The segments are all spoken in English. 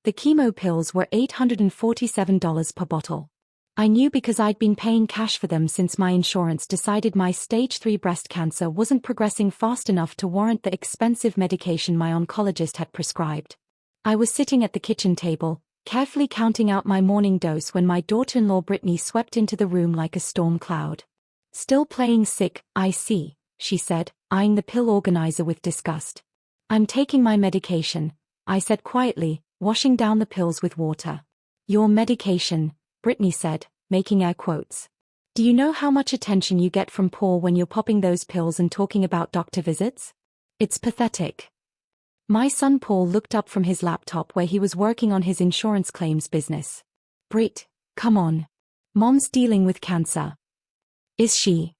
The chemo pills were $847 per bottle. I knew because I'd been paying cash for them since my insurance decided my stage 3 breast cancer wasn't progressing fast enough to warrant the expensive medication my oncologist had prescribed. I was sitting at the kitchen table, carefully counting out my morning dose when my daughter-in-law Brittany swept into the room like a storm cloud. "Still playing sick, I see," she said, eyeing the pill organizer with disgust. "I'm taking my medication," I said quietly, washing down the pills with water. "Your medication," Brittany said, making air quotes. "Do you know how much attention you get from Paul when you're popping those pills and talking about doctor visits? It's pathetic." My son Paul looked up from his laptop where he was working on his insurance claims business. "Brit, come on. Mom's dealing with cancer." "Is she?"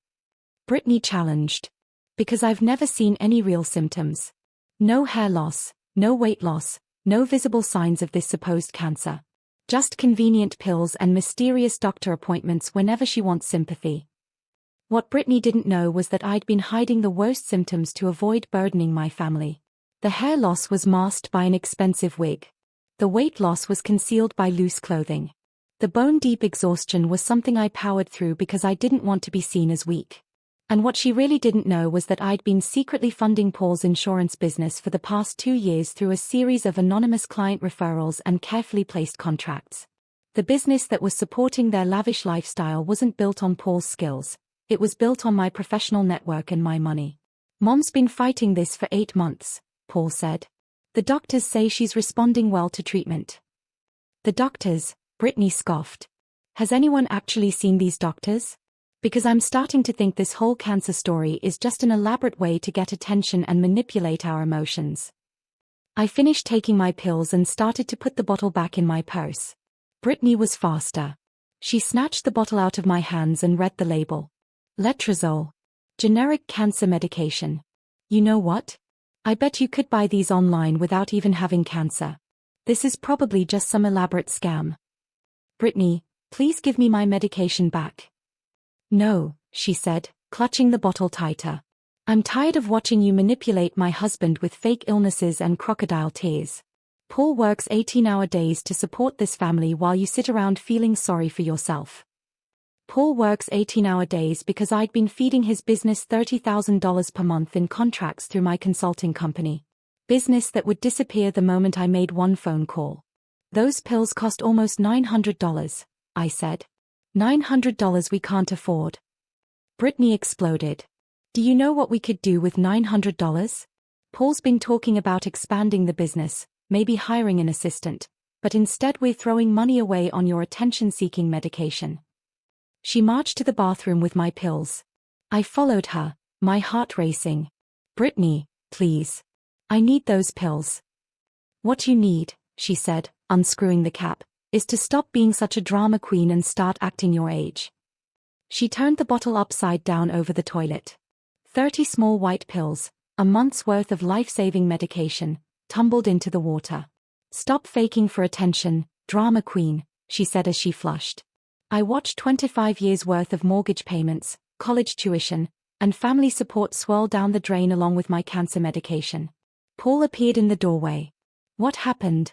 Brittany challenged. "Because I've never seen any real symptoms. No hair loss, no weight loss, no visible signs of this supposed cancer. Just convenient pills and mysterious doctor appointments whenever she wants sympathy." What Brittany didn't know was that I'd been hiding the worst symptoms to avoid burdening my family. The hair loss was masked by an expensive wig. The weight loss was concealed by loose clothing. The bone-deep exhaustion was something I powered through because I didn't want to be seen as weak. And what she really didn't know was that I'd been secretly funding Paul's insurance business for the past 2 years through a series of anonymous client referrals and carefully placed contracts. The business that was supporting their lavish lifestyle wasn't built on Paul's skills, it was built on my professional network and my money. "Mom's been fighting this for 8 months, Paul said. "The doctors say she's responding well to treatment." "The doctors?" Brittany scoffed. "Has anyone actually seen these doctors? Because I'm starting to think this whole cancer story is just an elaborate way to get attention and manipulate our emotions." I finished taking my pills and started to put the bottle back in my purse. Brittany was faster. She snatched the bottle out of my hands and read the label. Letrozole. Generic cancer medication. "You know what? I bet you could buy these online without even having cancer. This is probably just some elaborate scam." "Brittany, please give me my medication back." "No," she said, clutching the bottle tighter. "I'm tired of watching you manipulate my husband with fake illnesses and crocodile tears. Paul works 18-hour days to support this family while you sit around feeling sorry for yourself." Paul works 18-hour days because I'd been feeding his business $30,000 per month in contracts through my consulting company. Business that would disappear the moment I made one phone call. "Those pills cost almost $900, I said. $900 we can't afford." Brittany exploded. "Do you know what we could do with $900? Paul's been talking about expanding the business, maybe hiring an assistant, but instead we're throwing money away on your attention-seeking medication." She marched to the bathroom with my pills. I followed her, my heart racing. "Brittany, please. I need those pills." "What you need," she said, unscrewing the cap, "is to stop being such a drama queen and start acting your age." She turned the bottle upside down over the toilet. 30 small white pills, a month's worth of life-saving medication, tumbled into the water. "Stop faking for attention, drama queen," she said as she flushed. I watched 25 years' worth of mortgage payments, college tuition, and family support swirl down the drain along with my cancer medication. Paul appeared in the doorway. "What happened?"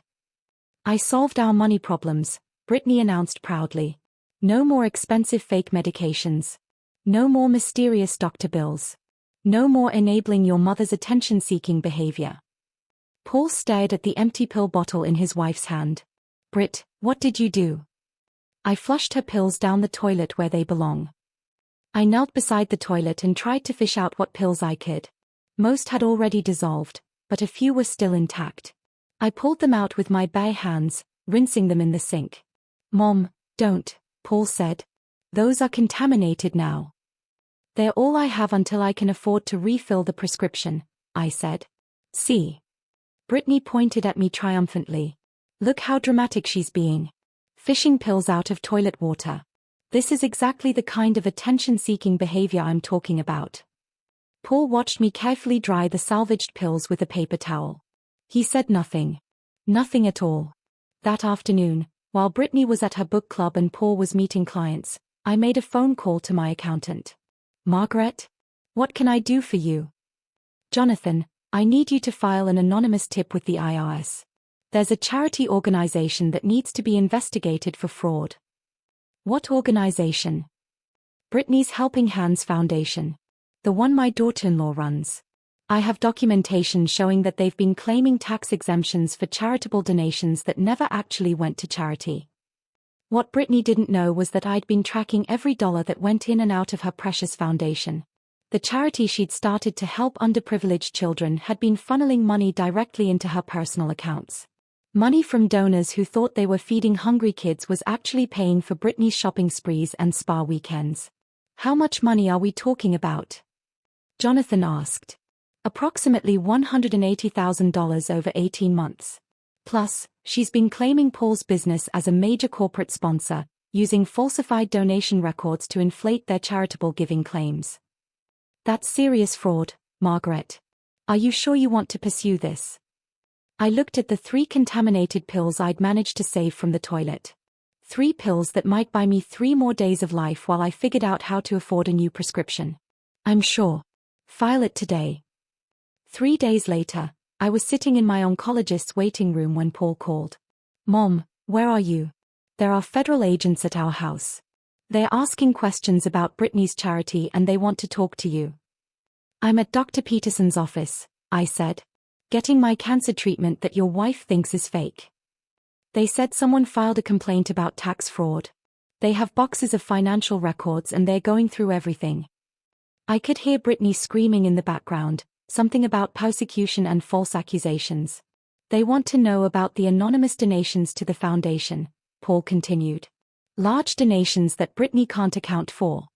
"I solved our money problems," Brittany announced proudly. "No more expensive fake medications. No more mysterious doctor bills. No more enabling your mother's attention-seeking behavior." Paul stared at the empty pill bottle in his wife's hand. "Britt, what did you do?" I flushed her pills down the toilet where they belong. I knelt beside the toilet and tried to fish out what pills I could. Most had already dissolved, but a few were still intact. I pulled them out with my bare hands, rinsing them in the sink. "Mom, don't," Paul said. "Those are contaminated now." "They're all I have until I can afford to refill the prescription," I said. "See?" Brittany pointed at me triumphantly. "Look how dramatic she's being. Fishing pills out of toilet water. This is exactly the kind of attention-seeking behavior I'm talking about." Paul watched me carefully dry the salvaged pills with a paper towel. He said nothing. Nothing at all. That afternoon, while Brittany was at her book club and Paul was meeting clients, I made a phone call to my accountant. "Margaret? What can I do for you?" "Jonathan, I need you to file an anonymous tip with the IRS. There's a charity organization that needs to be investigated for fraud. What organization? Britney's Helping Hands Foundation. The one my daughter-in-law runs. I have documentation showing that they've been claiming tax exemptions for charitable donations that never actually went to charity. What Britney didn't know was that I'd been tracking every dollar that went in and out of her precious foundation. The charity she'd started to help underprivileged children had been funneling money directly into her personal accounts. Money from donors who thought they were feeding hungry kids was actually paying for Britney's shopping sprees and spa weekends. How much money are we talking about? Jonathan asked. Approximately $180,000 over 18 months. Plus, she's been claiming Paul's business as a major corporate sponsor, using falsified donation records to inflate their charitable giving claims. That's serious fraud, Margaret. Are you sure you want to pursue this? I looked at the 3 contaminated pills I'd managed to save from the toilet. 3 pills that might buy me 3 more days of life while I figured out how to afford a new prescription. I'm sure. File it today. 3 days later, I was sitting in my oncologist's waiting room when Paul called. Mom, where are you? There are federal agents at our house. They're asking questions about Britney's charity and they want to talk to you. I'm at Dr. Peterson's office, I said. Getting my cancer treatment that your wife thinks is fake. They said someone filed a complaint about tax fraud. They have boxes of financial records and they're going through everything. I could hear Britney screaming in the background, something about persecution and false accusations. They want to know about the anonymous donations to the foundation, Paul continued. Large donations that Britney can't account for.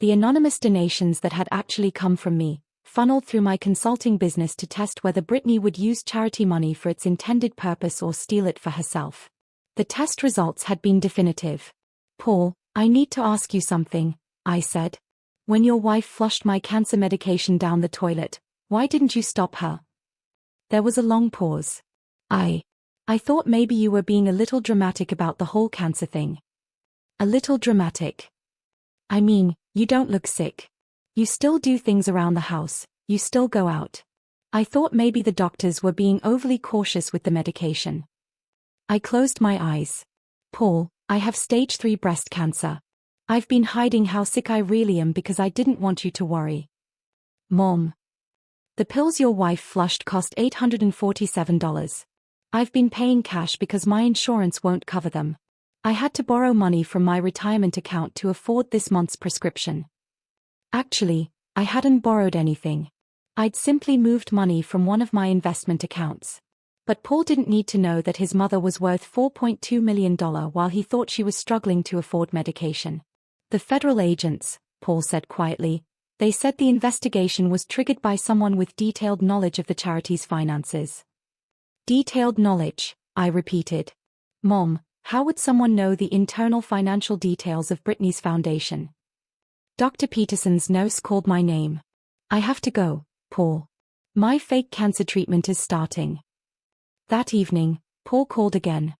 The anonymous donations that had actually come from me, funneled through my consulting business to test whether Britney would use charity money for its intended purpose or steal it for herself. The test results had been definitive. Paul, I need to ask you something, I said. When your wife flushed my cancer medication down the toilet, why didn't you stop her? There was a long pause. I thought maybe you were being a little dramatic about the whole cancer thing. A little dramatic. I mean, you don't look sick. You still do things around the house, you still go out. I thought maybe the doctors were being overly cautious with the medication. I closed my eyes. Paul, I have stage 3 breast cancer. I've been hiding how sick I really am because I didn't want you to worry. Mom. The pills your wife flushed cost $847. I've been paying cash because my insurance won't cover them. I had to borrow money from my retirement account to afford this month's prescription. Actually, I hadn't borrowed anything. I'd simply moved money from one of my investment accounts. But Paul didn't need to know that his mother was worth $4.2 million while he thought she was struggling to afford medication. The federal agents, Paul said quietly, they said the investigation was triggered by someone with detailed knowledge of the charity's finances. Detailed knowledge, I repeated. Mom, how would someone know the internal financial details of Britney's foundation? Dr. Peterson's nurse called my name. I have to go, Paul. My fake cancer treatment is starting. That evening, Paul called again.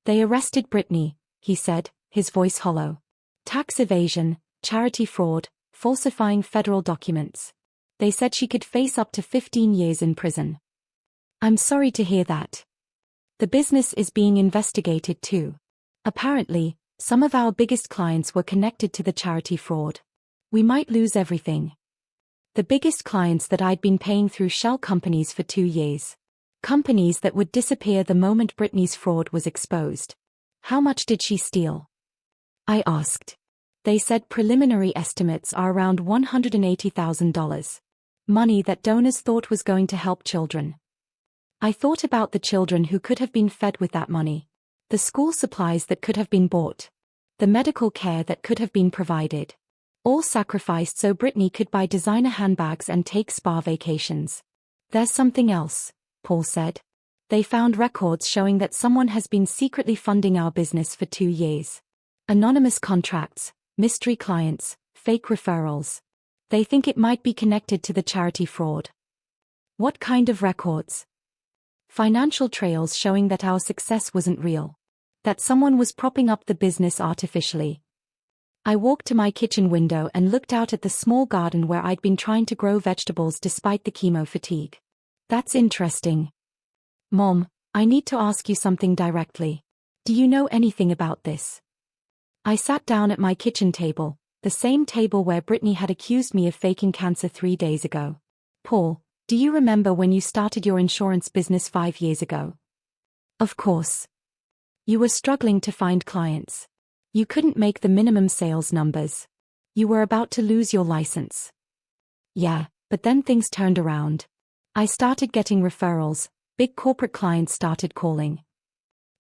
They arrested Britney, he said, his voice hollow. Tax evasion, charity fraud, falsifying federal documents. They said she could face up to 15 years in prison. I'm sorry to hear that. The business is being investigated too. Apparently, some of our biggest clients were connected to the charity fraud. We might lose everything. The biggest clients that I'd been paying through shell companies for 2 years. Companies that would disappear the moment Britney's fraud was exposed. How much did she steal? I asked. They said preliminary estimates are around $180,000. Money that donors thought was going to help children. I thought about the children who could have been fed with that money. The school supplies that could have been bought. The medical care that could have been provided. All sacrificed so Britney could buy designer handbags and take spa vacations. There's something else, Paul said. They found records showing that someone has been secretly funding our business for 2 years. Anonymous contracts, mystery clients, fake referrals. They think it might be connected to the charity fraud. What kind of records? Financial trails showing that our success wasn't real. That someone was propping up the business artificially. I walked to my kitchen window and looked out at the small garden where I'd been trying to grow vegetables despite the chemo fatigue. That's interesting. Mom, I need to ask you something directly. Do you know anything about this? I sat down at my kitchen table, the same table where Brittany had accused me of faking cancer 3 days ago. Paul, do you remember when you started your insurance business 5 years ago? Of course. You were struggling to find clients. You couldn't make the minimum sales numbers. You were about to lose your license. Yeah, but then things turned around. I started getting referrals, big corporate clients started calling.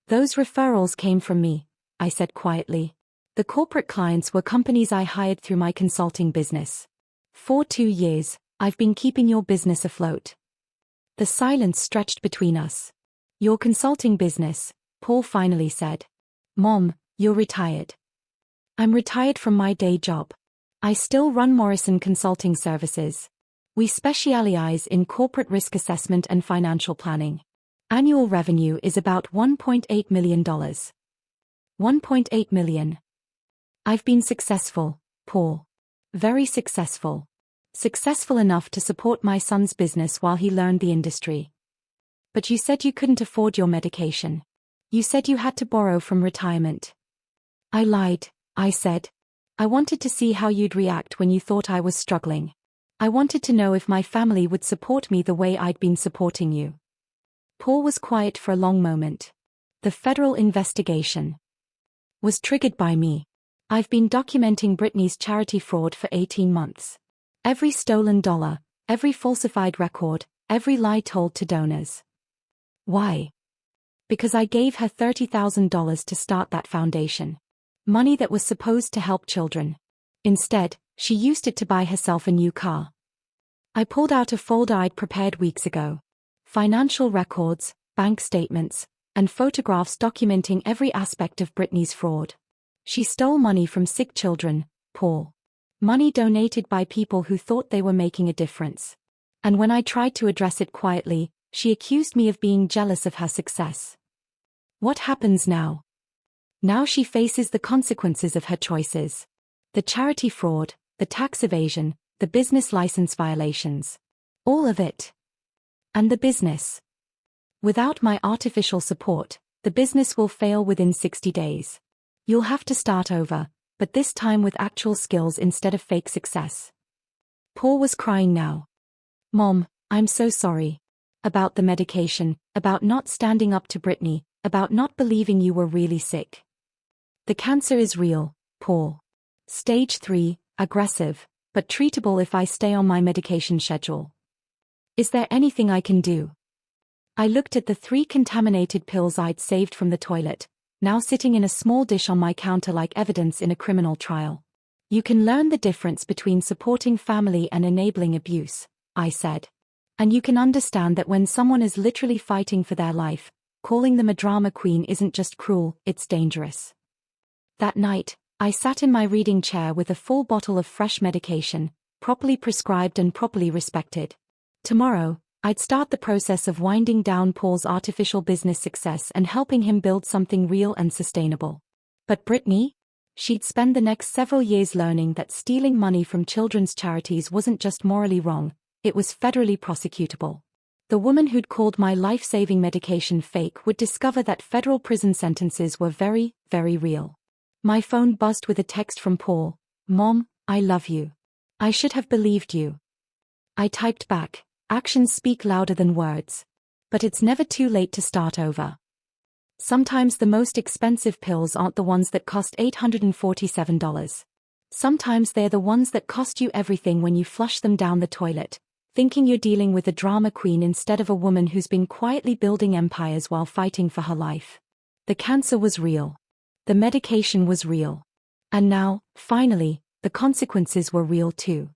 Those referrals came from me, I said quietly. The corporate clients were companies I hired through my consulting business. For 2 years, I've been keeping your business afloat. The silence stretched between us. Your consulting business, Paul finally said. Mom, you're retired. I'm retired from my day job. I still run Morrison Consulting Services. We specialize in corporate risk assessment and financial planning. Annual revenue is about $1.8 million. $1.8 million. I've been successful, Paul. Very successful. Successful enough to support my son's business while he learned the industry. But you said you couldn't afford your medication. You said you had to borrow from retirement. I lied, I said. I wanted to see how you'd react when you thought I was struggling. I wanted to know if my family would support me the way I'd been supporting you. Paul was quiet for a long moment. The federal investigation was triggered by me. I've been documenting Brittany's charity fraud for 18 months. Every stolen dollar, every falsified record, every lie told to donors. Why? Because I gave her $30,000 to start that foundation. Money that was supposed to help children. Instead, she used it to buy herself a new car. I pulled out a folder I'd prepared weeks ago. Financial records, bank statements, and photographs documenting every aspect of Brittany's fraud. She stole money from sick children, Paul. Money donated by people who thought they were making a difference. And when I tried to address it quietly, she accused me of being jealous of her success. What happens now? Now she faces the consequences of her choices. The charity fraud, the tax evasion, the business license violations. All of it. And the business. Without my artificial support, the business will fail within 60 days. You'll have to start over, but this time with actual skills instead of fake success. Paul was crying now. Mom, I'm so sorry. About the medication, about not standing up to Brittany, about not believing you were really sick. The cancer is real, Paul. Stage 3, aggressive, but treatable if I stay on my medication schedule. Is there anything I can do? I looked at the 3 contaminated pills I'd saved from the toilet, now sitting in a small dish on my counter like evidence in a criminal trial. You can learn the difference between supporting family and enabling abuse, I said. And you can understand that when someone is literally fighting for their life, calling them a drama queen isn't just cruel, it's dangerous. That night, I sat in my reading chair with a full bottle of fresh medication, properly prescribed and properly respected. Tomorrow, I'd start the process of winding down Paul's artificial business success and helping him build something real and sustainable. But Brittany? She'd spend the next several years learning that stealing money from children's charities wasn't just morally wrong, it was federally prosecutable. The woman who'd called my life-saving medication fake would discover that federal prison sentences were very, very real. My phone buzzed with a text from Paul. Mom, I love you. I should have believed you. I typed back, actions speak louder than words. But it's never too late to start over. Sometimes the most expensive pills aren't the ones that cost $847. Sometimes they're the ones that cost you everything when you flush them down the toilet, thinking you're dealing with a drama queen instead of a woman who's been quietly building empires while fighting for her life. The cancer was real. The medication was real. And now, finally, the consequences were real too.